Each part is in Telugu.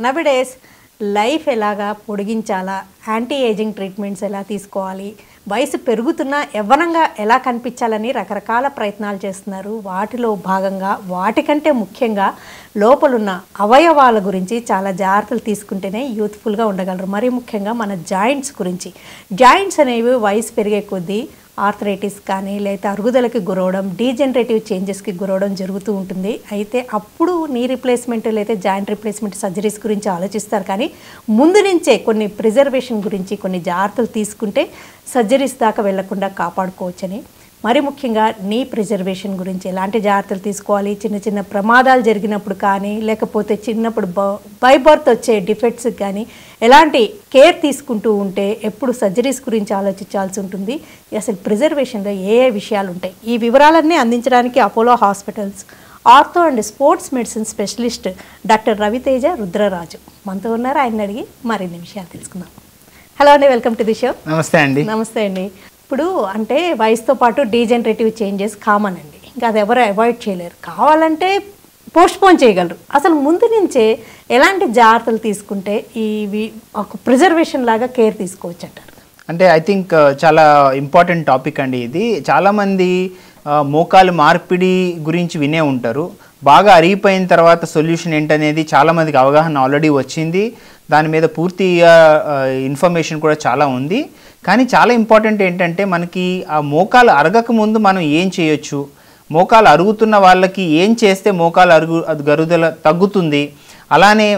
నవడేస్ లైఫ్ ఎలాగా పొడిగించాలా, యాంటీ ఏజింగ్ ట్రీట్మెంట్స్ ఎలా తీసుకోవాలి, వయసు పెరుగుతున్నా యవ్వనంగా ఎలా కనిపించాలని రకరకాల ప్రయత్నాలు చేస్తున్నారు. వాటిలో భాగంగా వాటికంటే ముఖ్యంగా లోపలున్న అవయవాల గురించి చాలా జాగ్రత్తలు తీసుకుంటేనే యూత్ఫుల్గా ఉండగలరు. మరీ ముఖ్యంగా మన జాయింట్స్ గురించి. జాయింట్స్ అనేవి వయసు పెరిగే కొద్దీ ఆర్థరైటిస్ కానీ లేదా అరుగుదలకి గురవడం, డీజనరేటివ్ చేంజెస్కి గురవడం జరుగుతూ ఉంటుంది. అయితే అప్పుడు నీ రిప్లేస్మెంట్ లేదా జాయింట్ రిప్లేస్మెంట్ సర్జరీస్ గురించి ఆలోచిస్తారు. కానీ ముందు నుంచే కొన్ని ప్రిజర్వేషన్ గురించి కొన్ని జాగ్రత్తలు తీసుకుంటే సర్జరీస్ దాకా వెళ్లకుండా కాపాడుకోవచ్చని, మరి ముఖ్యంగా నీ ప్రిజర్వేషన్ గురించి ఎలాంటి జాగ్రత్తలు తీసుకోవాలి, చిన్న చిన్న ప్రమాదాలు జరిగినప్పుడు కానీ లేకపోతే చిన్నప్పుడు బై బర్త్ వచ్చే డిఫెక్ట్స్కి కానీ ఎలాంటి కేర్ తీసుకుంటూ ఉంటే ఎప్పుడు సర్జరీస్ గురించి ఆలోచించాల్సి ఉంటుంది, అసలు ప్రిజర్వేషన్లో ఏ విషయాలు ఉంటాయి, ఈ వివరాలన్నీ అందించడానికి Apollo hospitals ortho and sports medicine specialist doctor Raviteja Rudraraju మనతో ఉన్నారు. ఆయన అడిగి మరిన్ని విషయాలు తెలుసుకుందాం. హలో అండి, వెల్కమ్ టు ది షో. నమస్తే అండి. నమస్తే అండి. ఇప్పుడు అంటే వయసుతో పాటు డీజనరేటివ్ చేంజెస్ కామన్ అండి, ఇంకా అది ఎవరు అవాయిడ్ చేయలేరు. కావాలంటే పోస్ట్పోన్ చేయగలరు. అసలు ముందు నుంచే ఎలాంటి జాగ్రత్తలు తీసుకుంటే ఇవి ఒక ప్రిజర్వేషన్ లాగా కేర్ తీసుకోవచ్చు అంటారు? అంటే ఐ థింక్ చాలా ఇంపార్టెంట్ టాపిక్ అండి ఇది. చాలామంది మోకాలు మార్పిడి గురించి వినే ఉంటారు. బాగా అరిగిపోయిన తర్వాత సొల్యూషన్ ఏంటనేది చాలామందికి అవగాహన ఆల్రెడీ వచ్చింది. దాని మీద పూర్తిగా ఇన్ఫర్మేషన్ కూడా చాలా ఉంది. కానీ చాలా ఇంపార్టెంట్ ఏంటంటే మనకి ఆ మోకాలు అరగక ముందు మనం ఏం చేయొచ్చు, మోకాలు అరుగుతున్న వాళ్ళకి ఏం చేస్తే మోకాలు అరుగుదల తగ్గుతుంది, అలానే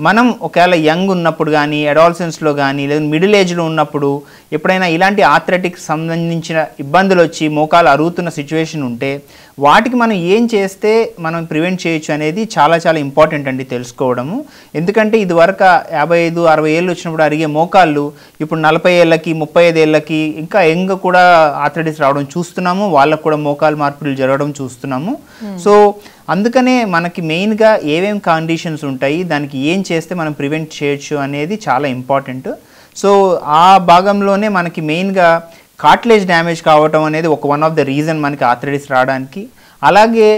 మనం ఒకవేళ యంగ్ ఉన్నప్పుడు కానీ అడాలసెన్స్లో కానీ లేదా మిడిల్ ఏజ్లో ఉన్నప్పుడు ఎప్పుడైనా ఇలాంటి ఆర్థరైటిక్ సంబంధించిన ఇబ్బందులు వచ్చి మోకాలు అరుగుతున్న సిచ్యువేషన్ ఉంటే వాటికి మనం ఏం చేస్తే మనం ప్రివెంట్ చేయొచ్చు అనేది చాలా చాలా ఇంపార్టెంట్ అండి తెలుసుకోవడము. ఎందుకంటే ఇదివరకు 55-60 ఏళ్ళు వచ్చినప్పుడు అరిగే మోకాళ్ళు ఇప్పుడు 40 ఏళ్ళకి 35 ఏళ్ళకి ఇంకా యంగ్ కూడా ఆర్థరైటిస్ రావడం చూస్తున్నాము. వాళ్ళకు కూడా మోకాలు మార్పిడులు జరగడం చూస్తున్నాము. సో అందుకనే మనకి మెయిన్గా ఏమేం కండిషన్స్ ఉంటాయి, దానికి ఏం చేస్తే మనం ప్రివెంట్ చేయొచ్చు అనేది చాలా ఇంపార్టెంట్. సో ఆ భాగంలోనే మనకి మెయిన్గా కార్టిలేజ్ డ్యామేజ్ కావటం అనేది వన్ ఆఫ్ ద రీజన్ మనకి ఆర్థరైటిస్ రావడానికి. అలాగే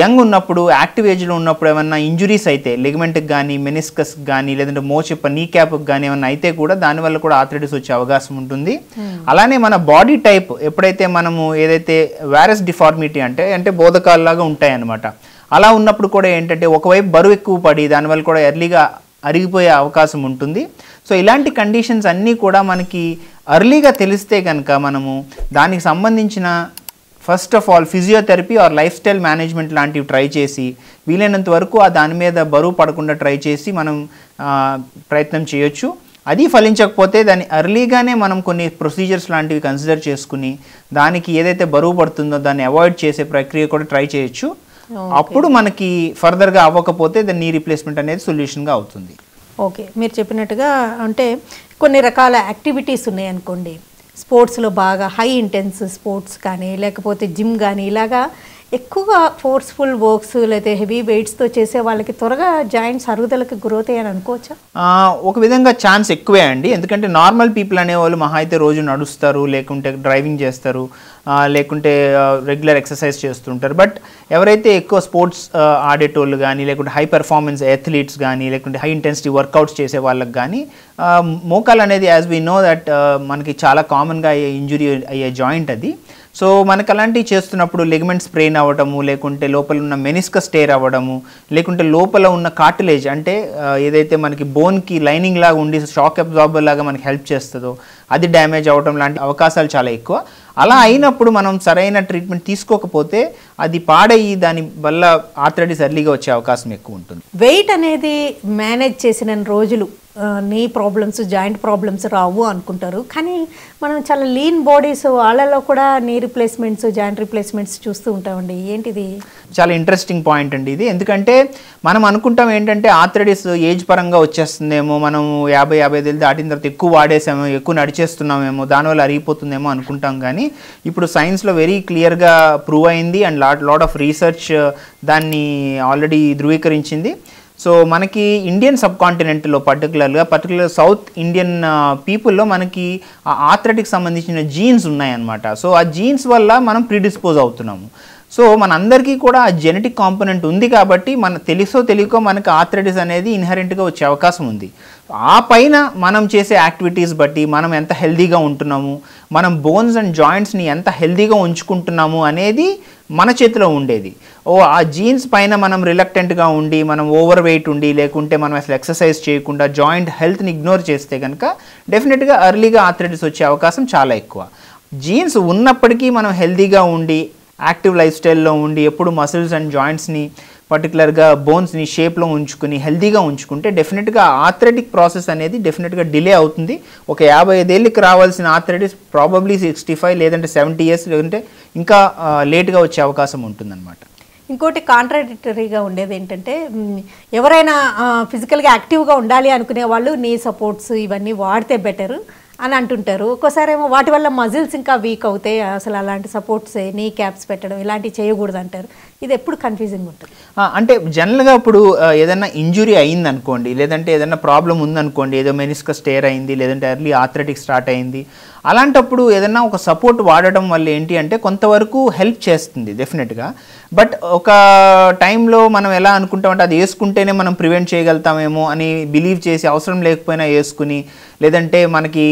యంగ్ ఉన్నప్పుడు యాక్టివ్ ఏజ్లో ఉన్నప్పుడు ఏమన్నా ఇంజురీస్ అయితే లిగమెంట్కి కానీ మెనిస్కస్కి కానీ లేదంటే మోచెప్ప నీ క్యాప్కి కానీ ఏమన్నా అయితే కూడా దానివల్ల కూడా ఆర్థరైటిస్ వచ్చే అవకాశం ఉంటుంది. అలానే మన బాడీ టైప్ ఎప్పుడైతే మనము ఏదైతే వారస్ డిఫార్మిటీ అంటే బోధకాల్లాగా ఉంటాయన్నమాట, అలా ఉన్నప్పుడు కూడా ఏంటంటే ఒకవైపు బరువు ఎక్కువ పడి దానివల్ల కూడా ఎర్లీగా అరిగిపోయే అవకాశం ఉంటుంది. సో ఇలాంటి కండిషన్స్ అన్నీ కూడా మనకి ఎర్లీగా తెలిస్తే కనుక మనము దానికి సంబంధించిన first of all physiotherapy or lifestyle management లాంటివి ట్రై చేసి వీలైనంత వరకు దాని మీద బరువు పడకుండా ట్రై చేసి మనం ప్రయత్నం చేయొచ్చు. అది ఫలించకపోతే దాన్ని ఎర్లీగానే మనం కొన్ని ప్రొసీజర్స్ లాంటివి కన్సిడర్ చేసుకుని దానికి ఏదైతే బరువు పడుతుందో దాన్ని అవాయిడ్ చేసే ప్రక్రియ కూడా ట్రై చేయొచ్చు. అప్పుడు మనకి ఫర్దర్గా అవ్వకపోతే దాని నీ రీప్లేస్మెంట్ అనేది సొల్యూషన్గా అవుతుంది. ఓకే, మీరు చెప్పినట్టుగా అంటే కొన్ని రకాల యాక్టివిటీస్ ఉన్నాయనుకోండి, స్పోర్ట్స్లో బాగా హై ఇంటెన్స్ స్పోర్ట్స్ కానీ లేకపోతే జిమ్ కానీ ఇలాగా ఎక్కువగా ఫోర్స్ఫుల్ వర్క్స్ లేదా హెవీ వెయిట్స్తో చేసే వాళ్ళకి త్వరగా జాయింట్స్ అరుగుదలకి గురవుతాయని అనుకోవచ్చా? ఒక విధంగా ఛాన్స్ ఎక్కువే అండి. ఎందుకంటే నార్మల్ పీపుల్ అనేవాళ్ళు మహా అయితే రోజు నడుస్తారు, లేకుంటే డ్రైవింగ్ చేస్తారు, లేకుంటే రెగ్యులర్ ఎక్సర్సైజ్ చేస్తుంటారు. బట్ ఎవరైతే ఎక్కువ స్పోర్ట్స్ ఆడేటోళ్ళు కానీ లేకుంటే హై పెర్ఫార్మెన్స్ అథ్లీట్స్ కానీ లేకుంటే హై ఇంటెన్సిటీ వర్కౌట్స్ చేసే వాళ్ళకి కానీ మోకాలు అనేది యాజ్ వీ నో దట్ మనకి చాలా కామన్గా అయ్యే ఇంజురీ అయ్యే జాయింట్ అది. సో మనకు అలాంటివి చేస్తున్నప్పుడు లిగమెంట్ స్ప్రెయిన్ అవ్వడము, లేకుంటే లోపల ఉన్న మెనిస్కస్ టేర్ అవ్వడము, లేకుంటే లోపల ఉన్న కార్టిలేజ్ అంటే ఏదైతే మనకి బోన్కి లైనింగ్ లాగా ఉండి షాక్ అబ్జార్బర్ లాగా మనకి హెల్ప్ చేస్తుందో అది డ్యామేజ్ అవ్వడం లాంటి అవకాశాలు చాలా ఎక్కువ. అలా అయినప్పుడు మనం సరైన ట్రీట్మెంట్ తీసుకోకపోతే అది పాడయ్యి దాని వల్ల ఆర్థరైటిస్ ఎర్లీగా వచ్చే అవకాశం ఎక్కువ ఉంటుంది. వెయిట్ అనేది మేనేజ్ చేసిన రోజులు నీ ప్రాబ్లమ్స్ జాయింట్ ప్రాబ్లమ్స్ రావు అనుకుంటారు. కానీ మనం చాలా లీన్ బాడీస్ వాళ్ళలో కూడా నీ రిప్లేస్మెంట్స్ జాయింట్ రిప్లేస్మెంట్స్ చూస్తూ ఉంటామండి. ఏంటిది? చాలా ఇంట్రెస్టింగ్ పాయింట్ అండి ఇది. ఎందుకంటే మనం అనుకుంటాం ఏంటంటే ఆర్థరైటిస్ ఏజ్ పరంగా వచ్చేస్తుందేమో, మనం 50-55 ఏళ్ళు దాటిన తర్వాత ఎక్కువ వాడేసామో, ఎక్కువ నడిచేస్తున్నామేమో, దానివల్ల అరిగిపోతుందేమో అనుకుంటాం. కానీ ఇప్పుడు సైన్స్లో వెరీ క్లియర్గా ప్రూవ్ అయింది అండ్ లాట్ ఆఫ్ రీసెర్చ్ దాన్ని ఆల్రెడీ ధృవీకరించింది. సో మనకి ఇండియన్ సబ్ కాంటినెంట్లో పర్టికులర్ సౌత్ ఇండియన్ పీపుల్లో మనకి ఆర్థరైటిక్ సంబంధించిన జీన్స్ ఉన్నాయన్నమాట. సో ఆ జీన్స్ వల్ల మనం ప్రీడిస్పోజ్ అవుతున్నాము. సో మనందరికీ కూడా ఆ జెనెటిక్ కాంపోనెంట్ ఉంది కాబట్టి మన తెలుసో తెలియకో మనకు ఆర్థరైటిస్ అనేది ఇన్హెరెంట్గా వచ్చే అవకాశం ఉంది. ఆ పైన మనం చేసే యాక్టివిటీస్ బట్టి మనం ఎంత హెల్దీగా ఉంటున్నాము, మనం బోన్స్ అండ్ జాయింట్స్ని ఎంత హెల్దీగా ఉంచుకుంటున్నాము అనేది మన చేతిలో ఉండేది. ఆ జీన్స్ పైన మనం రిలక్టెంట్గా ఉండి, మనం ఓవర్ వెయిట్ ఉండి, లేకుంటే మనం అసలు ఎక్సర్సైజ్ చేయకుండా జాయింట్ హెల్త్ని ఇగ్నోర్ చేస్తే కనుక డెఫినెట్గా ఎర్లీగా ఆర్థరైటిస్ వచ్చే అవకాశం చాలా ఎక్కువ. జీన్స్ ఉన్నప్పటికీ మనం హెల్దీగా ఉండి, యాక్టివ్ లైఫ్ స్టైల్లో ఉండి, ఎప్పుడు మసిల్స్ అండ్ జాయింట్స్ని పర్టికులర్గా బోన్స్ని షేప్లో ఉంచుకుని హెల్దీగా ఉంచుకుంటే డెఫినెట్గా ఆర్థరైటిక్ ప్రాసెస్ అనేది డెఫినెట్గా డిలే అవుతుంది. ఒక 55 ఏళ్ళకి రావాల్సిన ఆర్థరైటిస్ ప్రాబబ్లీ 65 లేదంటే 70 ఇయర్స్ లేదంటే ఇంకా లేట్గా వచ్చే అవకాశం ఉంటుందన్నమాట. ఇంకోటి కాంట్రాడిక్టరీగా ఉండేది ఏంటంటే, ఎవరైనా ఫిజికల్గా యాక్టివ్గా ఉండాలి అనుకునే వాళ్ళు నీ సపోర్ట్స్ ఇవన్నీ వాడితే బెటర్ అని అంటుంటారు. ఒక్కోసారి ఏమో వాటి వల్ల మజిల్స్ ఇంకా వీక్ అవుతాయి, అసలు అలాంటి సపోర్ట్స్ నీ క్యాప్స్ పెట్టడం ఇలాంటివి చేయకూడదు అంటారు. ఇది ఎప్పుడు కన్ఫ్యూజింగ్ ఉంటుంది. అంటే జనరల్గా ఇప్పుడు ఏదైనా ఇంజురీ అయింది అనుకోండి, లేదంటే ఏదైనా ప్రాబ్లం ఉందనుకోండి, ఏదో మెనిస్కస్ టేర్ అయింది, లేదంటే ఎర్లీ ఆర్థరైటిక్ స్టార్ట్ అయింది, అలాంటప్పుడు ఏదైనా ఒక సపోర్ట్ వాడడం వల్ల ఏంటి అంటే కొంతవరకు హెల్ప్ చేస్తుంది డెఫినెట్గా. బట్ ఒక టైంలో మనం ఎలా అనుకుంటామంటే అది వేసుకుంటేనే మనం ప్రివెంట్ చేయగలుగుతామేమో అని బిలీవ్ చేసి అవసరం లేకపోయినా వేసుకుని, లేదంటే మనకి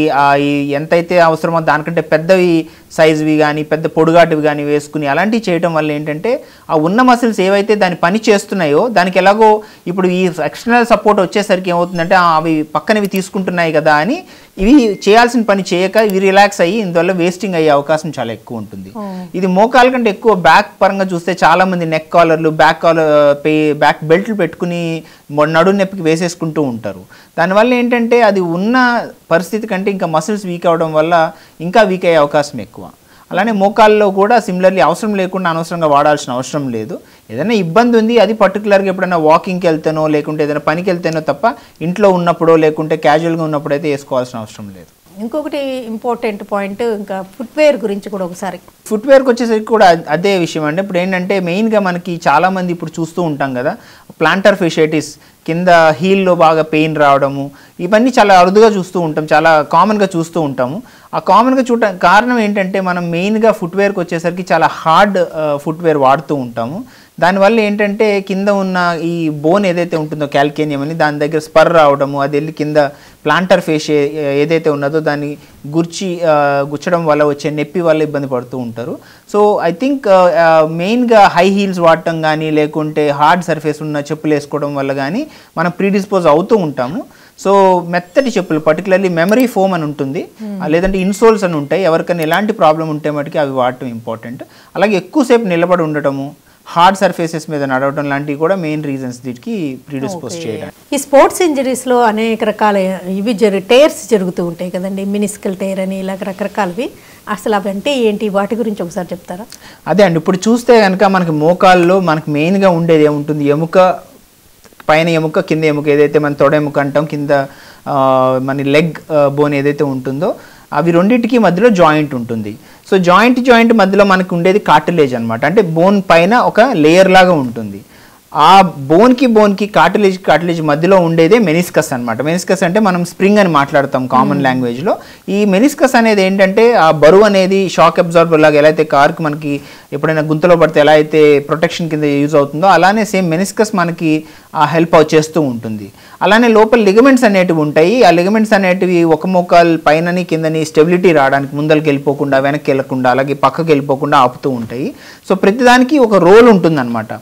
ఎంతైతే అవసరమో దానికంటే పెద్దవి సైజువి కానీ పెద్ద పొడుగాటివి కానీ వేసుకుని అలాంటివి చేయడం వల్ల ఏంటంటే ఆ ఉన్న మసిల్స్ ఏవైతే దాని పని చేస్తున్నాయో దానికి ఎలాగో ఇప్పుడు ఈ ఎక్స్టర్నల్ సపోర్ట్ వచ్చేసరికి ఏమవుతుందంటే అవి పక్కనవి తీసుకుంటున్నాయి కదా అని ఇవి చేయాల్సిన పని చేయక ఇవి రిలాక్స్ అయ్యి ఇందువల్ల వేస్టింగ్ అయ్యే అవకాశం చాలా ఎక్కువ ఉంటుంది. ఇది మోకాల కంటే ఎక్కువ బ్యాక్ పరంగా చూస్తే చాలా మంది నెక్ కాలర్లు, బ్యాక్ బెల్ట్లు పెట్టుకుని నడు నొప్పికి వేసేసుకుంటూ ఉంటారు. దానివల్ల ఏంటంటే అది ఉన్న పరిస్థితి కంటే ఇంకా మసిల్స్ వీక్ అవడం వల్ల ఇంకా వీక్ అయ్యే అవకాశం ఎక్కువ. అలానే మోకాల్లో కూడా సిమిలర్లీ అవసరం లేకుండా అనవసరంగా వాడాల్సిన అవసరం లేదు. ఏదైనా ఇబ్బంది ఉంది అది పర్టికులర్గా ఎప్పుడైనా వాకింగ్కి వెళ్తేనో లేకుంటే ఏదైనా పనికి వెళ్తేనో తప్ప ఇంట్లో ఉన్నప్పుడో లేకుంటే క్యాజువల్గా ఉన్నప్పుడు అయితే వేసుకోవాల్సిన అవసరం లేదు. ఇంకొకటి ఇంపార్టెంట్ పాయింట్ ఇంకా ఫుట్వేర్ గురించి కూడా ఒకసారి. ఫుట్వేర్కి వచ్చేసరికి కూడా అదే విషయం అండి. ఇప్పుడు ఏంటంటే మెయిన్గా మనకి చాలామంది ఇప్పుడు చూస్తూ ఉంటాం కదా, ప్లాంటర్ ఫెషైటిస్ కింద హీల్లో బాగా పెయిన్ రావడము, ఇవన్నీ చాలా అరుదుగా చూస్తూ ఉంటాం, చాలా కామన్గా చూస్తూ ఉంటాము. ఆ కామన్గా చూడటానికి కారణం ఏంటంటే మనం మెయిన్గా ఫుట్వేర్కి వచ్చేసరికి చాలా హార్డ్ ఫుట్వేర్ వాడుతూ ఉంటాము. దానివల్ల ఏంటంటే కింద ఉన్న ఈ బోన్ ఏదైతే ఉంటుందో క్యాల్కేనియం అని దాని దగ్గర స్పర్ రావడము, అది వెళ్ళి కింద ప్లాంటర్ ఫేషియా ఏదైతే ఉన్నదో దాన్ని గుచ్చడం వల్ల వచ్చే నొప్పి వల్ల ఇబ్బంది పడుతూ ఉంటారు. సో ఐ థింక్ మెయిన్గా హై హీల్స్ వాడటం కానీ లేకుంటే హార్డ్ సర్ఫేస్ ఉన్న చెప్పులు వేసుకోవడం వల్ల కానీ మనం ప్రీడిస్పోజ్ అవుతూ ఉంటాము. సో మెత్తటి చెప్పులు పర్టికులర్లీ మెమరీ ఫోమ్ అని ఉంటుంది, లేదంటే ఇన్సోల్స్ అని ఉంటాయి, ఎవరికైనా ఎలాంటి ప్రాబ్లం ఉంటే మటుకి అవి వాడటం ఇంపార్టెంట్. అలాగే ఎక్కువసేపు నిలబడి ఉండటము, హార్డ్ సర్ఫేసెస్ మీద నడవడం లాంటివి కూడా మెయిన్ రీజన్స్ దీనికి ప్రీడిస్పోజ్ చేయడానికి. ఈ స్పోర్ట్స్ ఇంజరీస్లో అనేక రకాల ఇవి టేర్స్ జరుగుతూ ఉంటాయి కదండి, మినిస్కల్ టేర్ అని ఇలా రకరకాలవి. అసలు అవి అంటే ఏంటి, వాటి గురించి ఒకసారి చెప్తారా? అదే అండి, ఇప్పుడు చూస్తే కనుక మనకి మోకాల్లో మనకి మెయిన్గా ఉండేది ఏముంటుంది, ఎముక, పైన ఎముక, కింద ఎముక, ఏదైతే మన తొడ ఎముక అంటాం, కింద మన లెగ్ బోన్ ఏదైతే ఉంటుందో అవి రెండింటికి మధ్యలో జాయింట్ ఉంటుంది. సో జాయింట్ మధ్యలో మనకు ఉండేది కార్టిలేజ్ అనమాట. అంటే బోన్ పైన ఒక లేయర్ లాగా ఉంటుంది. ఆ బోన్కి కార్టిలేజ్ మధ్యలో ఉండేదే మెనిస్కస్ అనమాట. మెనిస్కస్ అంటే మనం స్ప్రింగ్ అని మాట్లాడతాం కామన్ లాంగ్వేజ్లో. ఈ మెనిస్కస్ అనేది ఏంటంటే ఆ బరువు అనేది షాక్ అబ్జార్బర్ లాగా ఎలా అయితే కార్కి మనకి ఎప్పుడైనా గుంతలో పడితే ఎలా అయితే ప్రొటెక్షన్ కింద యూజ్ అవుతుందో అలానే సేమ్ మెనిస్కస్ మనకి హెల్ప్ చేస్తూ ఉంటుంది. అలానే లోపల లిగమెంట్స్ అనేటివి ఉంటాయి. ఆ లిగమెంట్స్ అనేటివి ఒక మోకాల్ పైనని కిందని స్టెబిలిటీ రావడానికి ముందరికి వెళ్ళిపోకుండా వెనక్కి వెళ్ళకుండా అలాగే పక్కకి వెళ్ళిపోకుండా ఆపుతూ ఉంటాయి. సో ప్రతిదానికి ఒక రోల్ ఉంటుందన్నమాట.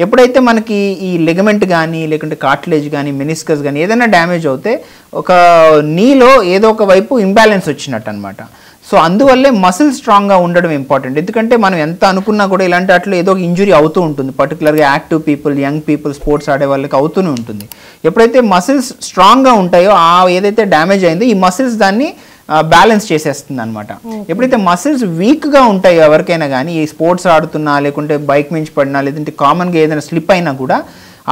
ఎప్పుడైతే మనకి ఈ లిగమెంట్ కానీ లేకుంటే కార్టిలేజ్ కానీ మెనిస్కస్ కానీ ఏదైనా డ్యామేజ్ అవుతే ఒక నీలో ఏదో ఒక వైపు ఇంబ్యాలెన్స్ వచ్చినట్టు అనమాట. సో అందువల్లే మసిల్ స్ట్రాంగ్గా ఉండడం ఇంపార్టెంట్. ఎందుకంటే మనం ఎంత అనుకున్నా కూడా ఇలాంటి అట్లా ఏదో ఒక ఇంజురీ అవుతూ ఉంటుంది. పర్టికులర్గా active people, young people, sports ఆడే వాళ్ళకి అవుతూనే ఉంటుంది. ఎప్పుడైతే మసిల్స్ స్ట్రాంగ్గా ఉంటాయో ఆ ఏదైతే డ్యామేజ్ అయిందో ఈ మసిల్స్ దాన్ని బ్యాలెన్స్ చేసేస్తుంది అనమాట. ఎప్పుడైతే మసిల్స్ వీక్గా ఉంటాయో ఎవరికైనా కానీ, ఈ స్పోర్ట్స్ ఆడుతున్నా లేకుంటే బైక్ మించి పడినా లేదంటే కామన్గా ఏదైనా స్లిప్ అయినా కూడా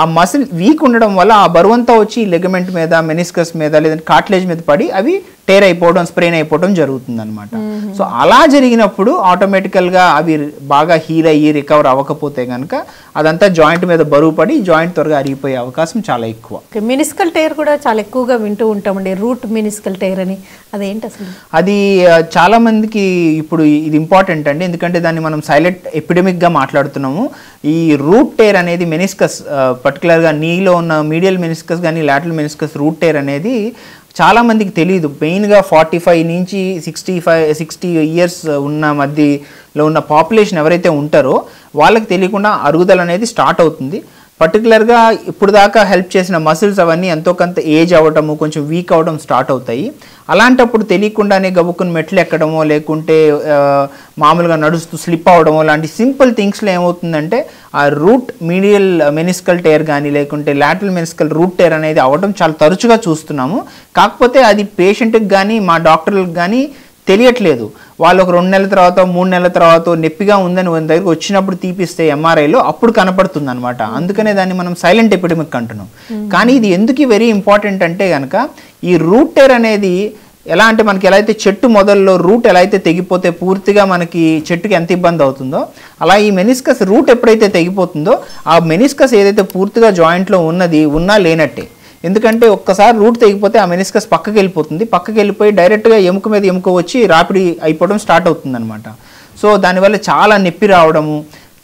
ఆ మసిల్ వీక్ ఉండడం వల్ల ఆ బరువంతా వచ్చి లెగమెంట్ మీద, మెనిస్కస్ మీద లేదంటే కార్టిలేజ్ మీద పడి అవి టేర్ అయిపోవడం, స్ప్రెయిన్ అయిపోవడం జరుగుతుంది అనమాట. సో అలా జరిగినప్పుడు ఆటోమేటికల్గా అవి బాగా హీల్ అయ్యి రికవర్ అవ్వకపోతే కనుక అదంతా జాయింట్ మీద బరువు పడి జాయింట్ త్వరగా అరిగిపోయే అవకాశం చాలా ఎక్కువ. మినిస్కల్ టైర్ కూడా చాలా ఎక్కువగా వింటూ ఉంటామండి, రూట్ మినిస్కల్ టైర్ అని. అదేంటి అసలు? అది చాలా మందికి ఇప్పుడు ఇది ఇంపార్టెంట్ అండి, ఎందుకంటే దాన్ని మనం సైలెంట్ ఎపిడమిక్గా మాట్లాడుతున్నాము. ఈ రూట్ టేర్ అనేది మెనిస్కస్, పర్టికులర్గా నీలో ఉన్న మీడియల్ మెనిస్కస్ కానీ లాటరల్ మెనిస్కస్ రూట్ టేర్ అనేది చాలా మందికి తెలియదు. మెయిన్గా 45 నుంచి 60 ఇయర్స్ ఉన్న మధ్యలో ఉన్న పాపులేషన్ ఎవరైతే ఉంటారో వాళ్ళకి తెలియకుండా అరుగుదల అనేది స్టార్ట్ అవుతుంది. పర్టికులర్గా ఇప్పుడు దాకా హెల్ప్ చేసిన మసిల్స్ అవన్నీ ఎంతో కొంత ఏజ్ అవ్వటము, కొంచెం వీక్ అవ్వడం స్టార్ట్ అవుతాయి. అలాంటప్పుడు తెలియకుండానే గబుక్కుని మెట్లు ఎక్కడమో లేకుంటే మామూలుగా నడుస్తూ స్లిప్ అవ్వడమో లాంటి సింపుల్ థింగ్స్లో ఏమవుతుందంటే ఆ రూట్ మీడియల్ మెనిస్కల్ టేర్ కానీ లేకుంటే లాటరల్ మెనిస్కల్ రూట్ టేర్ అనేది అవ్వడం చాలా తరచుగా చూస్తున్నాము. కాకపోతే అది పేషెంట్కి కానీ మా డాక్టర్లకు కానీ తెలియట్లేదు. వాళ్ళు ఒక 2 నెలల తర్వాత 3 నెలల తర్వాత నొప్పిగా ఉందని మన దగ్గరికి వచ్చినప్పుడు తీపిస్తే ఎంఆర్ఐలో అప్పుడు కనపడుతుంది అనమాట. అందుకనే దాన్ని మనం సైలెంట్ ఎపిడమిక్ అంటున్నాం. కానీ ఇది ఎందుకు వెరీ ఇంపార్టెంట్ అంటే కనుక ఈ రూట్ టేర్ అనేది ఎలా అంటే మనకి ఎలా అయితే చెట్టు మొదల్లో రూట్ ఎలా అయితే తెగిపోతే పూర్తిగా మనకి చెట్టుకి ఎంత ఇబ్బంది అవుతుందో అలా ఈ మెనిస్కస్ రూట్ ఎప్పుడైతే తెగిపోతుందో ఆ మెనిస్కస్ ఏదైతే పూర్తిగా జాయింట్లో ఉన్నా లేనట్టే. ఎందుకంటే ఒక్కసారి రూట్ తెగిపోతే ఆ మెనిస్కస్ పక్కకి వెళ్ళిపోయి డైరెక్ట్గా ఎముక మీద ఎముక వచ్చి రాపిడి అయిపోవడం స్టార్ట్ అవుతుంది అనమాట. సో దానివల్ల చాలా నొప్పి రావడము,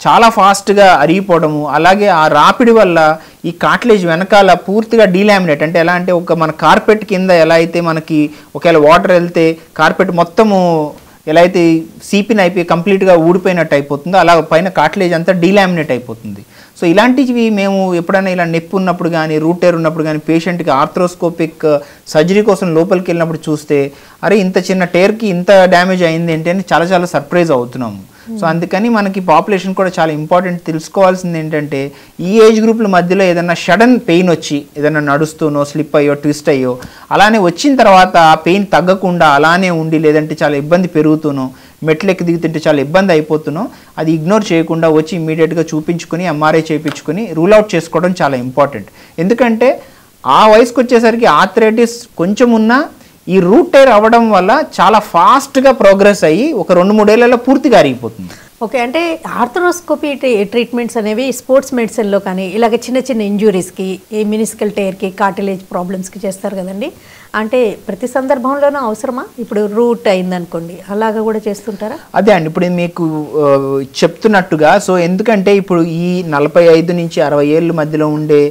చాలా ఫాస్ట్గా అరిగిపోవడము, అలాగే ఆ రాపిడి వల్ల ఈ కాట్లేజ్ వెనకాల పూర్తిగా డీలామినేట్, అంటే ఎలా అంటే ఒక మన కార్పెట్ కింద ఎలా అయితే మనకి ఒకవేళ వాటర్ వెళ్తే కార్పెట్ మొత్తము ఎలా అయితే సీపిన్ అయిపోయి కంప్లీట్గా ఊడిపోయినట్టు అయిపోతుందో అలా పైన కాట్లేజ్ అంతా డీలామినేట్ అయిపోతుంది. సో ఇలాంటివి మేము ఎప్పుడైనా ఇలా నొప్పి ఉన్నప్పుడు కానీ రూట్ టేర్ ఉన్నప్పుడు కానీ పేషెంట్కి ఆర్థ్రోస్కోపిక్ సర్జరీ కోసం లోపలికి వెళ్ళినప్పుడు చూస్తే అరే ఇంత చిన్న టేర్కి ఇంత డ్యామేజ్ అయింది ఏంటి అని చాలా చాలా సర్ప్రైజ్ అవుతున్నాము. సో అందుకని మనకి పాపులేషన్ కూడా చాలా ఇంపార్టెంట్ తెలుసుకోవాల్సింది ఏంటంటే ఈ ఏజ్ గ్రూప్ల మధ్యలో ఏదైనా సడన్ పెయిన్ వచ్చి ఏదైనా నడుస్తూనో స్లిప్ అయ్యో ట్విస్ట్ అయ్యో అలానే వచ్చిన తర్వాత ఆ పెయిన్ తగ్గకుండా అలానే ఉండి లేదంటే చాలా ఇబ్బంది పెరుగుతూనో మెట్లు ఎక్కి దిగుతుంటే చాలా ఇబ్బంది అయిపోతున్నో అది ఇగ్నోర్ చేయకుండా వచ్చి ఇమీడియట్గా చూపించుకొని ఎంఆర్ఐ చేయించుకొని రూల్ అవుట్ చేసుకోవడం చాలా ఇంపార్టెంట్. ఎందుకంటే ఆ వయసుకు వచ్చేసరికి ఆర్థరైటిస్ కొంచెం ఉన్నా ఈ రూట్ టైర్ అవ్వడం వల్ల చాలా ఫాస్ట్గా ప్రోగ్రెస్ అయ్యి ఒక 2-3 ఏళ్లలో పూర్తిగా అరిగిపోతుంది. ఓకే, అంటే ఆర్థ్రోస్కోపీ ట్రీట్మెంట్స్ అనేవి స్పోర్ట్స్ మెడిసిన్లో కానీ ఇలాగ చిన్న చిన్న ఇంజురీస్కి, ఈ మినిస్కల్ టైర్కి, కార్టిలేజ్ ప్రాబ్లమ్స్కి చేస్తారు కదండి. అంటే ప్రతి సందర్భంలోనూ అవసరమా? ఇప్పుడు రూట్ అయిందనుకోండి అలాగా కూడా చేస్తుంటారా? అదే అండి, ఇప్పుడు మీకు చెప్తున్నట్టుగా సో ఎందుకంటే ఇప్పుడు ఈ 45 నుంచి 60 ఏళ్ళ మధ్యలో ఉండే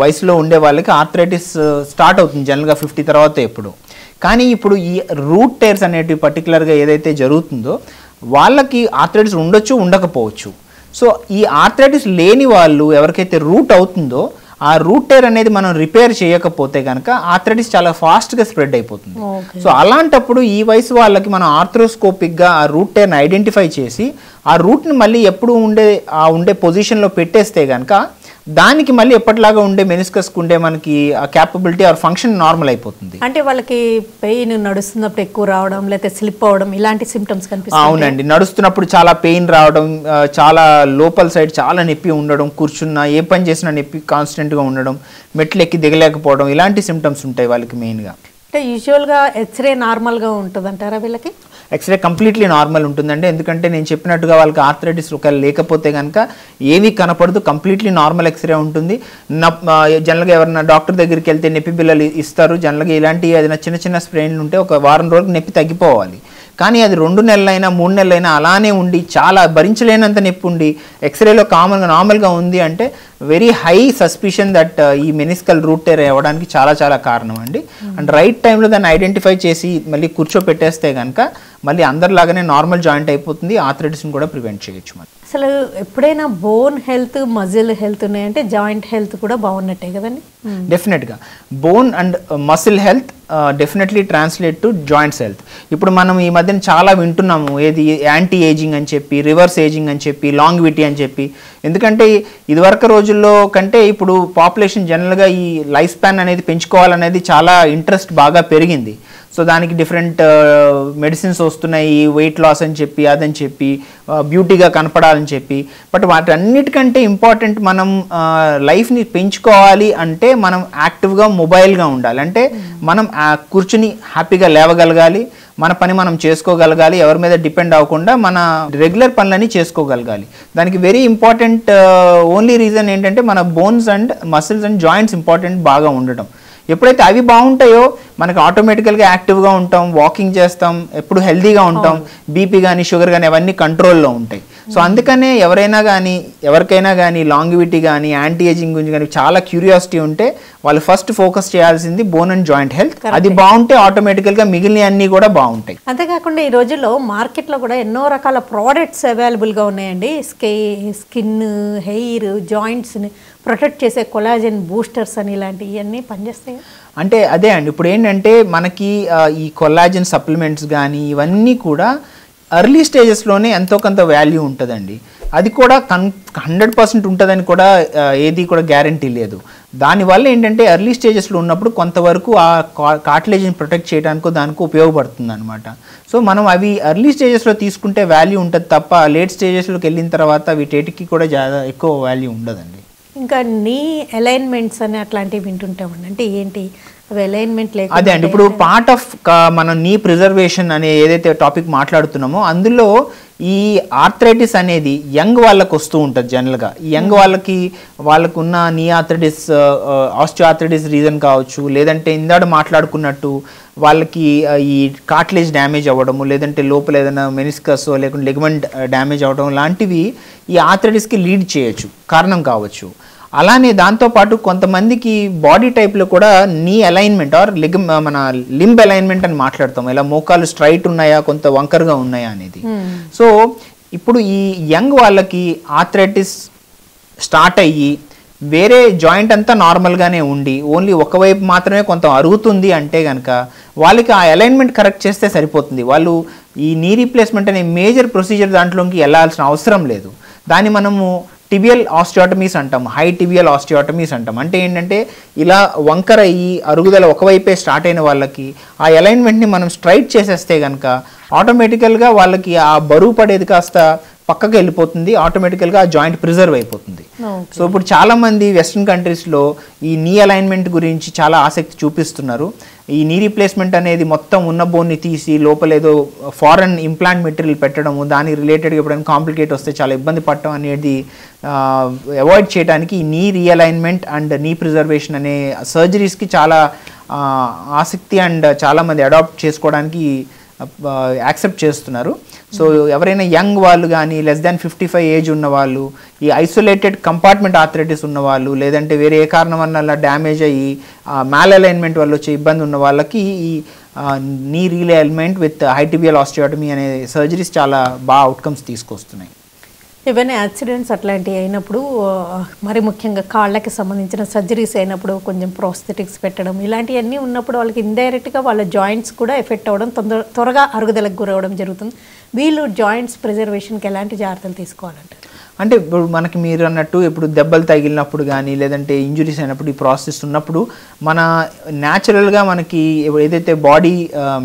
వయసులో ఉండే వాళ్ళకి ఆర్థరైటిస్ స్టార్ట్ అవుతుంది జనరల్గా 50 తర్వాత ఎప్పుడు. కానీ ఇప్పుడు ఈ రూట్ టైర్స్ అనేటివి పర్టికులర్గా ఏదైతే జరుగుతుందో వాళ్ళకి ఆర్థరైటిస్ ఉండొచ్చు, ఉండకపోవచ్చు. సో ఈ ఆర్థరైటిస్ లేని వాళ్ళు ఎవరికైతే రూట్ అవుతుందో ఆ రూట్ టైర్ అనేది మనం రిపేర్ చేయకపోతే కనుక ఆర్థరైటిస్ చాలా ఫాస్ట్గా స్ప్రెడ్ అయిపోతుంది. సో అలాంటప్పుడు ఈ వయసు వాళ్ళకి మనం ఆర్థ్రోస్కోపిక్గా ఆ రూట్ టైర్ని ఐడెంటిఫై చేసి ఆ రూట్ని మళ్ళీ ఎప్పుడు ఉండే పొజిషన్లో పెట్టేస్తే కనుక దానికి మళ్ళీ ఎప్పటిలాగా ఉండే మెనిస్కస్కి ఉండే మనకి ఆ క్యాపబిలిటీ ఆర్ ఫంక్షన్ నార్మల్ అయిపోతుంది. అంటే వాళ్ళకి పెయిన్ నడుస్తున్నప్పుడు ఎక్కువ రావడం లేకపోతే స్లిప్ అవడం ఇలాంటి సిమ్టమ్స్ కనిపిస్తాయి. అవునండి, నడుస్తున్నప్పుడు చాలా పెయిన్ రావడం, చాలా లోపల సైడ్ చాలా నొప్పి ఉండడం, కూర్చున్నా ఏ పని చేసినా నొప్పి కాన్స్టెంట్గా ఉండడం, మెట్లు ఎక్కి దిగలేకపోవడం, ఇలాంటి సిమ్టమ్స్ ఉంటాయి వాళ్ళకి మెయిన్గా. అంటే యూజువల్గా ఎక్స్రే నార్మల్గా ఉంటుంది అంటారా వీళ్ళకి? ఎక్స్రే కంప్లీట్లీ నార్మల్ ఉంటుందండి. ఎందుకంటే నేను చెప్పినట్టుగా వాళ్ళకి ఆర్థరైటిస్ ఒకవేళ లేకపోతే కనుక ఏమీ కనపడదు, కంప్లీట్లీ నార్మల్ ఎక్స్రే ఉంటుంది. జనరల్గా ఎవరైనా డాక్టర్ దగ్గరికి వెళ్తే నొప్పి బిళ్ళలు ఇస్తారు. జనరల్గా ఇలాంటి ఏదైనా చిన్న చిన్న స్ప్రెయిన్లు ఉంటే ఒక వారం రోజులకు నొప్పి తగ్గిపోవాలి. కానీ అది 2 నెలలైనా 3 నెలలైనా అలానే ఉండి చాలా భరించలేనంత నొప్పి ఉండి ఎక్స్రేలో నార్మల్గా ఉంది అంటే వెరీ హై సస్పిషన్ దట్ ఈ మెనిస్కల్ రూట్ టైర్ అవ్వడానికి చాలా చాలా కారణం అండి. అండ్ రైట్ టైంలో దాన్ని ఐడెంటిఫై చేసి మళ్ళీ కూర్చోపెట్టేస్తే కనుక మళ్ళీ అందరిలాగానే నార్మల్ జాయింట్ అయిపోతుంది, ఆర్థరైటిస్ని కూడా ప్రివెంట్ చేయొచ్చు. మరి అసలు ఎప్పుడైనా బోన్ హెల్త్, మజిల్ హెల్త్ ఉన్నాయంటే జాయింట్ హెల్త్ కూడా బాగున్నట్టే కదండి. డెఫినెట్గా bone and muscle health definitely translate to joints health. ఇప్పుడు మనం ఈ మధ్యన చాలా వింటున్నాము ఏది యాంటీ ఏజింగ్ అని చెప్పి, రివర్స్ ఏజింగ్ అని చెప్పి, లాంగ్విటీ అని చెప్పి. ఎందుకంటే ఇదివరకు రోజుల్లో కంటే ఇప్పుడు పాపులేషన్ జనరల్గా ఈ లైఫ్ స్పాన్ అనేది పెంచుకోవాలనేది చాలా ఇంట్రెస్ట్ బాగా పెరిగింది. సో దానికి డిఫరెంట్ మెడిసిన్స్ వస్తున్నాయి, వెయిట్ లాస్ అని చెప్పి అదని చెప్పి బ్యూటీగా కనపడాలని చెప్పి. బట్ వాటన్నిటికంటే ఇంపార్టెంట్ మనం లైఫ్ని పెంచుకోవాలి అంటే మనం యాక్టివ్గా మొబైల్గా ఉండాలి. అంటే మనం కూర్చుని హ్యాపీగా లేవగలగాలి, మన పని మనం చేసుకోగలగాలి, ఎవరి మీద డిపెండ్ అవ్వకుండా మన రెగ్యులర్ పనులని చేసుకోగలగాలి. దానికి వెరీ ఇంపార్టెంట్ ఓన్లీ రీజన్ ఏంటంటే మన bones and muscles and joints important బాగా ఉండటం. ఎప్పుడైతే అవి బాగుంటాయో మనకు ఆటోమేటికల్గా యాక్టివ్గా ఉంటాం, వాకింగ్ చేస్తాం, ఎప్పుడు హెల్తీగా ఉంటాం, బీపీ కానీ షుగర్ కానీ అవన్నీ కంట్రోల్లో ఉంటాయి. సో అందుకనే ఎవరికైనా కానీ లాంగివిటీ కానీ యాంటీ ఏజింగ్ గురించి కానీ చాలా క్యూరియాసిటీ ఉంటే వాళ్ళు ఫస్ట్ ఫోకస్ చేయాల్సింది బోన్ అండ్ జాయింట్ హెల్త్. అది బాగుంటే ఆటోమేటికల్గా మిగిలిన అన్నీ కూడా బాగుంటాయి. అంతేకాకుండా ఈ రోజుల్లో మార్కెట్లో కూడా ఎన్నో రకాల ప్రోడక్ట్స్ అవైలబుల్గా ఉన్నాయండి. స్కిన్, హెయిర్, జాయింట్స్ని ప్రొటెక్ట్ చేసే కొలాజన్ బూస్టర్స్ అని ఇలాంటివన్నీ పనిచేస్తాయి. అంటే అదే అండి, ఇప్పుడు ఏంటంటే మనకి ఈ కొలాజన్ సప్లిమెంట్స్ కానీ ఇవన్నీ కూడా ఎర్లీ స్టేజెస్లోనే ఎంతో కొంత వాల్యూ ఉంటుందండి. అది కూడా 100% ఉంటుందని కూడా ఏది కూడా గ్యారంటీ లేదు. దానివల్ల ఏంటంటే ఎర్లీ స్టేజెస్లో ఉన్నప్పుడు కొంతవరకు ఆ కార్టిలేజ్ని ప్రొటెక్ట్ చేయడానికో దానికో ఉపయోగపడుతుంది అనమాట. సో మనం అవి ఎర్లీ స్టేజెస్లో తీసుకుంటే వాల్యూ ఉంటుంది తప్ప లేట్ స్టేజెస్లోకి వెళ్ళిన తర్వాత వీటికి కూడా ఎక్కువ వాల్యూ ఉండదండి. ఇంకా నీ అలైన్మెంట్స్ అని అట్లాంటివి వింటుంటామండి. అంటే ఏంటి అవి అలైన్మెంట్ లేక? అదే అండి, ఇప్పుడు పార్ట్ ఆఫ్ మనం నీ ప్రిజర్వేషన్ అనే ఏదైతే టాపిక్ మాట్లాడుతున్నామో అందులో ఈ ఆర్థరైటిస్ అనేది యంగ్ వాళ్ళకు వస్తూ ఉంటుంది జనరల్గా. యంగ్ వాళ్ళకున్న నీ ఆర్థరైటిస్, ఆస్టియోఆర్థరైటిస్ రీజన్ కావచ్చు, లేదంటే ఇందాక మాట్లాడుకున్నట్టు వాళ్ళకి ఈ కార్టిలేజ్ డ్యామేజ్ అవ్వడము, లేదంటే లోపల ఏదైనా మెనిస్కస్ లేకుంటే లిగమెంట్ డ్యామేజ్ అవ్వడం లాంటివి ఈ ఆర్థరైటిస్కి లీడ్ చేయొచ్చు, కారణం కావచ్చు. అలానే దాంతోపాటు కొంతమందికి బాడీ టైప్లో కూడా నీ అలైన్మెంట్ ఆర్ మన లింబ్ అలైన్మెంట్ అని మాట్లాడతాం. ఇలా మోకాలు స్ట్రైట్ ఉన్నాయా, కొంత వంకరగా ఉన్నాయా అనేది. సో ఇప్పుడు ఈ యంగ్ వాళ్ళకి ఆర్థరైటిస్ స్టార్ట్ అయ్యి వేరే జాయింట్ అంతా నార్మల్గానే ఉండి ఓన్లీ ఒకవైపు మాత్రమే కొంత అరుగుతుంది అంటే కనుక వాళ్ళకి ఆ అలైన్మెంట్ కరెక్ట్ చేస్తే సరిపోతుంది. వాళ్ళు ఈ నీ రీప్లేస్మెంట్ అనే మేజర్ ప్రొసీజర్ దాంట్లోకి వెళ్ళాల్సిన అవసరం లేదు. దాన్ని మనము టిబియల్ ఆస్టియోటమీస్ అంటాం, హై టిబియల్ ఆస్టియోటమీస్ అంటాం. అంటే ఏంటంటే ఇలా వంకర ఈ అరుగుదల ఒకవైపే స్టార్ట్ అయిన వాళ్ళకి ఆ అలైన్మెంట్ని మనం స్ట్రైట్ చేసేస్తే కనుక ఆటోమేటికల్గా వాళ్ళకి ఆ బరువు పడేది కాస్త పక్కకి వెళ్ళిపోతుంది, ఆటోమేటికల్గా ఆ జాయింట్ ప్రిజర్వ్ అయిపోతుంది. సో ఇప్పుడు చాలామంది వెస్ట్రన్ కంట్రీస్లో ఈ నీ అలైన్మెంట్ గురించి చాలా ఆసక్తి చూపిస్తున్నారు. ఈ నీ రీప్లేస్మెంట్ అనేది మొత్తం ఉన్న బోన్ని తీసి లోపల ఏదో ఫారెన్ ఇంప్లాంట్ మెటీరియల్ పెట్టడము, దానికి రిలేటెడ్గా ఎప్పుడైనా కాంప్లికేట్ వస్తే చాలా ఇబ్బంది పడటం అనేది అవాయిడ్ చేయడానికి ఈ నీ రీఅలైన్మెంట్ అండ్ నీ ప్రిజర్వేషన్ అనే సర్జరీస్కి చాలా ఆసక్తి అండ్ చాలామంది అడాప్ట్ చేసుకోవడానికి యాక్సెప్ట్ చేస్తున్నారు. సో ఎవరైనా యంగ్ వాళ్ళు కానీ లెస్ దాన్ 55 ఏజ్ ఉన్న వాళ్ళు, ఈ ఐసోలేటెడ్ కంపార్ట్మెంట్ ఆర్థరైటిస్ ఉన్న వాళ్ళు, లేదంటే వేరే ఏ కారణం వల్ల డ్యామేజ్ అయ్యి మ్యాల్ అలైన్మెంట్ వల్ల వచ్చే ఇబ్బంది ఉన్న వాళ్ళకి ఈ నీ రీఅలైన్మెంట్ విత్ హైటిబియల్ ఆస్టియోటమీ అనే సర్జరీస్ చాలా బాగా అవుట్కమ్స్ తీసుకొస్తున్నాయి. ఏవైనా యాక్సిడెంట్స్ అట్లాంటివి అయినప్పుడు, మరి ముఖ్యంగా కాళ్ళకి సంబంధించిన సర్జరీస్ అయినప్పుడు కొంచెం ప్రోస్థెటిక్స్ పెట్టడం ఇలాంటివన్నీ ఉన్నప్పుడు వాళ్ళకి ఇండైరెక్ట్గా వాళ్ళ జాయింట్స్ కూడా ఎఫెక్ట్ అవ్వడం, త్వరగా అరుగుదలకు గురవడం జరుగుతుంది. వీళ్ళు జాయింట్స్ ప్రిజర్వేషన్కి ఎలాంటి జాగ్రత్తలు తీసుకోవాలంటే? అంటే ఇప్పుడు మనకి మీరు అన్నట్టు ఇప్పుడు దెబ్బలు తగిలినప్పుడు కానీ లేదంటే ఇంజురీస్ అయినప్పుడు ఈ ప్రాసెస్ ఉన్నప్పుడు మన న్యాచురల్గా మనకి ఏదైతే బాడీ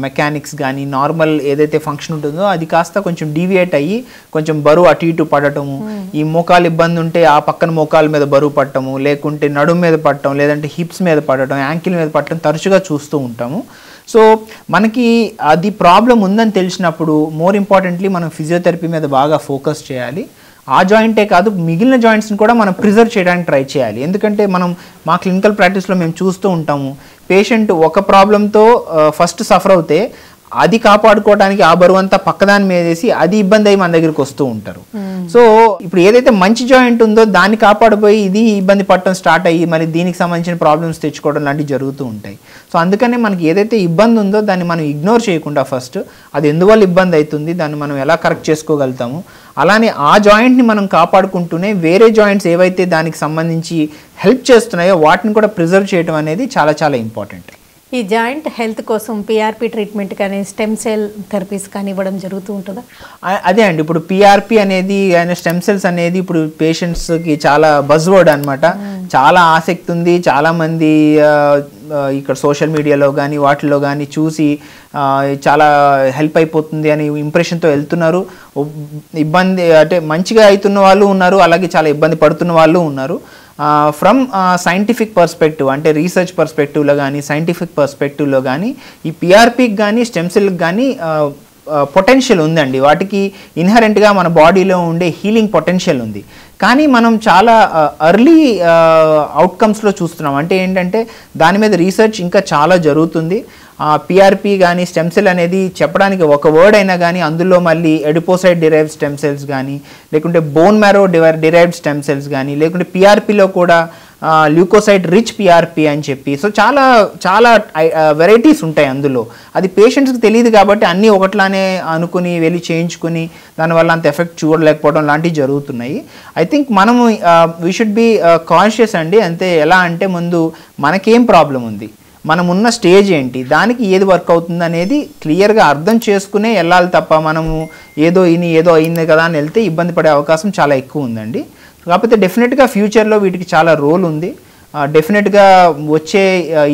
మెకానిక్స్ కానీ నార్మల్ ఏదైతే ఫంక్షన్ ఉంటుందో అది కాస్త కొంచెం డీవియేట్ అయ్యి కొంచెం బరువు అటు ఇటు పడటము, ఈ మోకాలు ఇబ్బంది ఉంటే ఆ పక్కన మోకాల మీద బరువు పడటము, లేకుంటే నడుము మీద పడటం, లేదంటే హిప్స్ మీద పడటం, యాంకిల్ మీద పడటం తరచుగా చూస్తూ ఉంటాము. సో మనకి అది ప్రాబ్లం ఉందని తెలిసినప్పుడు మోర్ ఇంపార్టెంట్లీ మనం ఫిజియోథెరపీ మీద బాగా ఫోకస్ చేయాలి. ఆ జాయింటే కాదు మిగిలిన జాయింట్స్ని కూడా మనం ప్రిజర్వ్ చేయడానికి ట్రై చేయాలి. ఎందుకంటే మనం మా క్లినికల్ ప్రాక్టీస్లో మేము చూస్తూ ఉంటాము, పేషెంట్ ఒక ప్రాబ్లంతో ఫస్ట్ సఫర్ అవుతే అది కాపాడుకోవడానికి ఆ బరువు అంతా పక్కదాని మీద వేసి అది ఇబ్బంది అయ్యి మన దగ్గరికి వస్తూ ఉంటారు. సో ఇప్పుడు ఏదైతే మంచి జాయింట్ ఉందో దాన్ని కాపాడిపోయి ఇది ఇబ్బంది పడటం స్టార్ట్ అయ్యి మరి దీనికి సంబంధించిన ప్రాబ్లమ్స్ తెచ్చుకోవడం లాంటివి జరుగుతూ ఉంటాయి. సో అందుకనే మనకి ఏదైతే ఇబ్బంది ఉందో దాన్ని మనం ఇగ్నోర్ చేయకుండా ఫస్ట్ అది ఎందువల్ల ఇబ్బంది అవుతుంది, దాన్ని మనం ఎలా కరెక్ట్ చేసుకోగలుగుతాము, అలానే ఆ జాయింట్ని మనం కాపాడుకుంటూనే వేరే జాయింట్స్ ఏవైతే దానికి సంబంధించి హెల్ప్ చేస్తున్నాయో వాటిని కూడా ప్రిజర్వ్ చేయడం అనేది చాలా చాలా ఇంపార్టెంట్. ఈ జాయింట్ హెల్త్ కోసం పిఆర్పి ట్రీట్మెంట్ కానీ స్టెమ్ సెల్ థెరపీస్ కానీ ఇవ్వడం జరుగుతూ ఉంటుందా? అదే అండి, ఇప్పుడు పిఆర్పి అనేది స్టెమ్ సెల్స్ అనేది ఇప్పుడు పేషెంట్స్కి చాలా బజ్ వర్డ్ అనమాట. చాలా ఆసక్తి ఉంది. చాలామంది ఇక్కడ సోషల్ మీడియాలో కానీ వాటిల్లో కానీ చూసి చాలా హెల్ప్ అయిపోతుంది అని ఇంప్రెషన్తో వెళ్తున్నారు. ఇబ్బంది అంటే మంచిగా అవుతున్న వాళ్ళు ఉన్నారు, అలాగే చాలా ఇబ్బంది పడుతున్న వాళ్ళు ఉన్నారు. ఫ్రమ్ సైంటిఫిక్ పర్స్పెక్టివ్ అంటే రీసెర్చ్ పర్స్పెక్టివ్లో కానీ సైంటిఫిక్ పర్స్పెక్టివ్లో కానీ ఈ పిఆర్పికి కానీ స్టెమ్ సెల్కి కానీ పొటెన్షియల్ ఉందండి. వాటికి ఇన్హరెంట్గా మన బాడీలో ఉండే హీలింగ్ పొటెన్షియల్ ఉంది. కానీ మనం చాలా ఎర్లీ అవుట్కమ్స్లో చూస్తున్నాం. అంటే ఏంటంటే దాని మీద రీసెర్చ్ ఇంకా చాలా జరుగుతుంది. పిఆర్పి కానీ స్టెమ్ సెల్ అనేది చెప్పడానికి ఒక వర్డ్ అయినా కానీ అందులో మళ్ళీ ఎడిపోసైడ్ డిరైవ్డ్ స్టెమ్ సెల్స్ కానీ లేకుంటే bone marrow derived stem cells కానీ లేకుంటే పిఆర్పిలో కూడా ల్యూకోసైడ్ రిచ్ పిఆర్పి అని చెప్పి సో చాలా చాలా వెరైటీస్ ఉంటాయి అందులో. అది పేషెంట్స్కి తెలియదు కాబట్టి అన్నీ ఒకట్లానే అనుకుని వెళ్ళి చేయించుకుని దానివల్ల అంత ఎఫెక్ట్ చూడలేకపోవడం లాంటివి జరుగుతున్నాయి. ఐ థింక్ మనము వీ షుడ్ బి కాన్షియస్ అండి. అంతే ఎలా అంటే ముందు మనకేం ప్రాబ్లం ఉంది, మనం ఉన్న స్టేజ్ ఏంటి, దానికి ఏది వర్క్ అవుతుంది అనేది క్లియర్గా అర్థం చేసుకునే వెళ్ళాలి తప్ప మనము ఏదో అయింది కదా అని వెళ్తే ఇబ్బంది పడే అవకాశం చాలా ఎక్కువ ఉందండి. కాకపోతే డెఫినెట్గా ఫ్యూచర్లో వీటికి చాలా రోల్ ఉంది. డెఫినెట్గా వచ్చే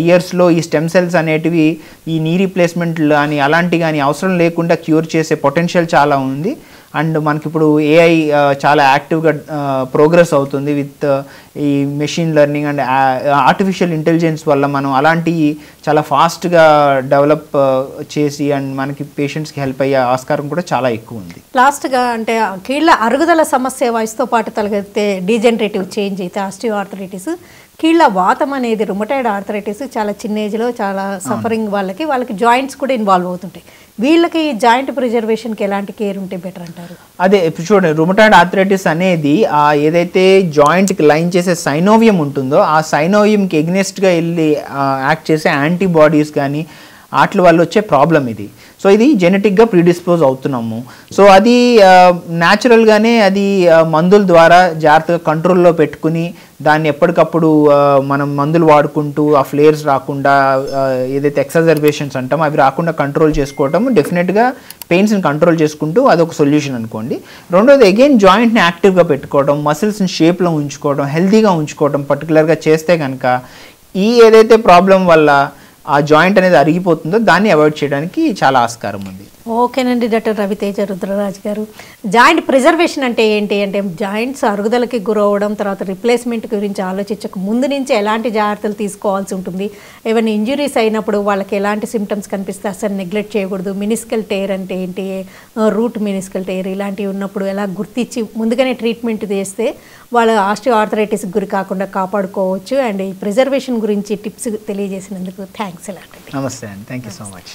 ఇయర్స్లో ఈ స్టెమ్ సెల్స్ అనేటివి ఈ నీ రీప్లేస్మెంట్ కానీ అలాంటి కానీ అవసరం లేకుండా క్యూర్ చేసే పొటెన్షియల్ చాలా ఉంది. అండ్ మనకి ఇప్పుడు ఏఐ చాలా యాక్టివ్గా ప్రోగ్రెస్ అవుతుంది విత్ ఈ machine learning and artificial intelligence వల్ల మనం అలాంటి చాలా ఫాస్ట్గా డెవలప్ చేసి అండ్ మనకి పేషెంట్స్కి హెల్ప్ అయ్యే ఆస్కారం కూడా చాలా ఎక్కువ ఉంది. లాస్ట్గా అంటే కీళ్ళ అరుగుదల సమస్య వయసుతో పాటు తలెత్తే డీజనరేటివ్ చేంజ్ అయితే ఆస్టియోఆర్థరైటిస్, కీళ్ళ వాతం అనేది రుమటైడ్ ఆర్థరైటిస్ చాలా చిన్న ఏజ్లో చాలా సఫరింగ్ వాళ్ళకి జాయింట్స్ కూడా ఇన్వాల్వ్ అవుతుంటాయి. వీళ్ళకి జాయింట్ ప్రిజర్వేషన్కి ఎలాంటి కేర్ ఉంటే బెటర్ అంటారు? అదే ఇప్పుడు చూడండి, రుమటాయిడ్ ఆర్థరైటిస్ అనేది ఏదైతే జాయింట్కి లైన్ చేసే సైనోవియం ఉంటుందో ఆ సైనోవియంకి ఎగ్నెస్ట్గా వెళ్ళి యాక్ట్ చేసే యాంటీబాడీస్ కానీ వాటి వల్ల వచ్చే ప్రాబ్లం ఇది. సో ఇది జెనెటిక్గా ప్రీడిస్పోజ్ అవుతున్నాము. సో అది న్యాచురల్గానే అది మందుల ద్వారా జాగ్రత్తగా కంట్రోల్లో పెట్టుకుని దాన్ని ఎప్పటికప్పుడు మనం మందులు వాడుకుంటూ ఆ ఫ్లేర్స్ రాకుండా ఏదైతే ఎక్సజర్బేషన్స్ అంటామో అవి రాకుండా కంట్రోల్ చేసుకోవటం డెఫినెట్గా పెయిన్స్ని కంట్రోల్ చేసుకుంటూ అదొక సొల్యూషన్ అనుకోండి. రెండోది అగైన్ జాయింట్ని యాక్టివ్గా పెట్టుకోవడం, మసిల్స్ని షేప్లో ఉంచుకోవడం, హెల్తీగా ఉంచుకోవడం పర్టికులర్గా చేస్తే కనుక ఏదైతే ప్రాబ్లం వల్ల ఆ జాయింట్ అనేది అరిగిపోతుందో దాన్ని అవాయిడ్ చేయడానికి చాలా ఆస్కారం ఉంది. ఓకేనండి డాక్టర్ రవితేజ రుద్రరాజ్ గారు, జాయింట్ ప్రిజర్వేషన్ అంటే ఏంటి, అంటే జాయింట్స్ అరుగుదలకి గురవడం తర్వాత రిప్లేస్మెంట్ గురించి ఆలోచించక ముందు నుంచి ఎలాంటి జాగ్రత్తలు తీసుకోవాల్సి ఉంటుంది, ఏమైనా ఇంజురీస్ అయినప్పుడు వాళ్ళకి ఎలాంటి సిమ్టమ్స్ కనిపిస్తే అసలు నెగ్లెక్ట్ చేయకూడదు, మినిస్కల్ టేర్ అంటే ఏంటి, రూట్ మినిస్కల్ టేర్ ఇలాంటివి ఉన్నప్పుడు ఎలా గుర్తించి ముందుగానే ట్రీట్మెంట్ చేస్తే వాళ్ళ ఆస్టియోఆర్థరైటిస్కి గురి కాకుండా కాపాడుకోవచ్చు. అండ్ ఈ ప్రిజర్వేషన్ గురించి టిప్స్ తెలియజేసినందుకు థ్యాంక్స్. నమస్తే అండి, థ్యాంక్ యూ సో మచ్.